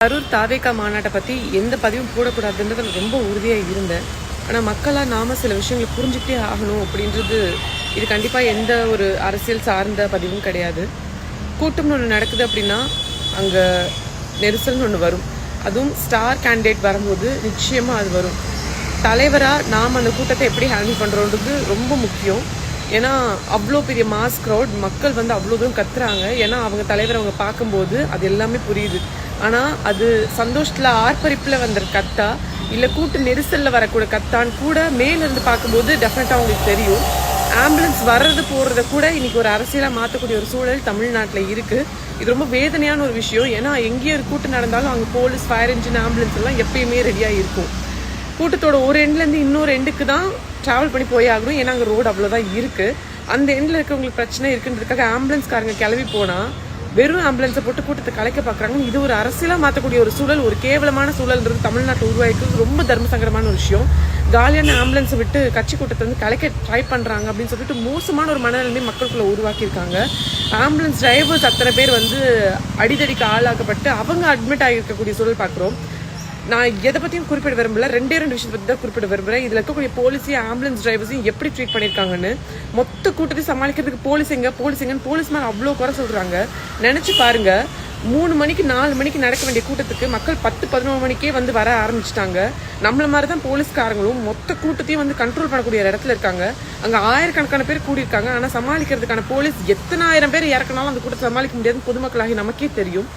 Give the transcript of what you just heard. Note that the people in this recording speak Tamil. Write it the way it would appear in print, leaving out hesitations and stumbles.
கரூர் தாவேகா மாநாட்டை பற்றி எந்த பதிவும் போடக்கூடாதுன்றதுல ரொம்ப உறுதியாக இருந்தேன். ஆனால் மக்களாக நாம சில விஷயங்களை புரிஞ்சுக்கிட்டே ஆகணும் அப்படின்றது இது கண்டிப்பாக எந்த ஒரு அரசியல் சார்ந்த பதிவும் கிடையாது. கூட்டம்னு ஒன்று நடக்குது அப்படின்னா அங்கே நெரிசல்னு ஒன்று வரும். அதுவும் ஸ்டார் கேண்டிடேட் வரும்போது நிச்சயமாக அது வரும். தலைவராக நாம் அந்த கூட்டத்தை எப்படி ஹேண்டில் பண்ணுறோன்றது ரொம்ப முக்கியம். ஏன்னா அவ்வளோ பெரிய மாஸ் க்ரௌட், மக்கள் அவ்வளோ தூரம் கத்துறாங்க. ஏன்னா அவங்க தலைவர் அவங்க பார்க்கும்போது அது எல்லாமே புரியுது. ஆனால் அது சந்தோஷத்தில் ஆர்ப்பரிப்பில் வந்த கத்தா இல்லை கூட்டு நெரிசலில் வரக்கூடிய கத்தான்னு கூட மேலிருந்து பார்க்கும்போது டெஃபினட்டாக அவங்களுக்கு தெரியும். ஆம்புலன்ஸ் வர்றது போடுறத கூட இன்னைக்கு ஒரு அரசியலாக மாற்றக்கூடிய ஒரு சூழல் தமிழ்நாட்டில் இருக்குது. இது ரொம்ப வேதனையான ஒரு விஷயம். ஏன்னா எங்கேயும் ஒரு கூட்டம் நடந்தாலும் அங்கே போலீஸ், ஃபயர் இன்ஜின், ஆம்புலன்ஸ் எல்லாம் எப்பயுமே ரெடியாக இருக்கும். கூட்டத்தோட ஒரு எண்ட்லேருந்து இன்னொரு எண்டுக்கு தான் ட்ராவல் பண்ணி போய் ஆகணும். ஏன்னா அங்கே ரோடு அவ்வளோதான் இருக்குது. அந்த எண்டில் இருக்கிறவங்களுக்கு பிரச்சனை இருக்குன்றதுக்காக ஆம்புலன்ஸ்காரங்க கிளம்பி போனால் வெறும் ஆம்புலன்ஸை போட்டு கூட்டத்தை கலைக்க பார்க்குறாங்க. இது ஒரு அரசியலாக மாற்றக்கூடிய ஒரு சூழல், ஒரு கேவலமான சூழல்ன்றது தமிழ்நாட்டில் உருவாக்கிறது ரொம்ப தர்மசங்கரமான ஒரு விஷயம். காலியான ஆம்புலன்ஸை விட்டு கட்சி கூட்டத்தை கலைக்க ட்ரை பண்ணுறாங்க அப்படின்னு சொல்லிட்டு மோசமான ஒரு மனநிலைமை மக்களுக்குள்ள உருவாக்கியிருக்காங்க. ஆம்புலன்ஸ் டிரைவர்ஸ் அத்தனை பேர் அடிதடிக்கு ஆளாக்கப்பட்டு அவங்க அட்மிட் ஆகியிருக்கக்கூடிய சூழல் பார்க்குறோம். நான் எதை பற்றியும் குறிப்பிட விரும்பல, ரெண்டு விஷயத்தை பற்றி தான் குறிப்பிட விரும்புகிறேன். இதில் இருக்கக்கூடிய போலீஸையும் ஆம்புலன்ஸ் டிரைவர்ஸையும் எப்படி ட்ரீட் பண்ணியிருக்காங்கன்னு. மொத்த கூட்டத்தையும் சமாளிக்கிறதுக்கு போலீஸுங்கன்னு போலீஸ் மேலே அவ்வளோ குறை சொல்கிறாங்க. நினச்சி பாருங்க, 3 மணிக்கு 4 மணிக்கு நடக்க வேண்டிய கூட்டத்துக்கு மக்கள் 10-11 மணிக்கே வர ஆரம்பிச்சிட்டாங்க. நம்மள மாதிரி தான் போலீஸ்காரங்களும் மொத்த கூட்டத்தையும் கண்ட்ரோல் பண்ணக்கூடிய இடத்துல இருக்காங்க. அங்கே ஆயிரக்கணக்கான பேர் கூடியிருக்காங்க. ஆனால் சமாளிக்கிறதுக்கான போலீஸ் எத்தனாயிரம் பேர் இறக்கினாலும் அந்த கூட்டத்தை சமாளிக்க முடியாதுன்னு பொதுமக்களாகி நமக்கே தெரியும்.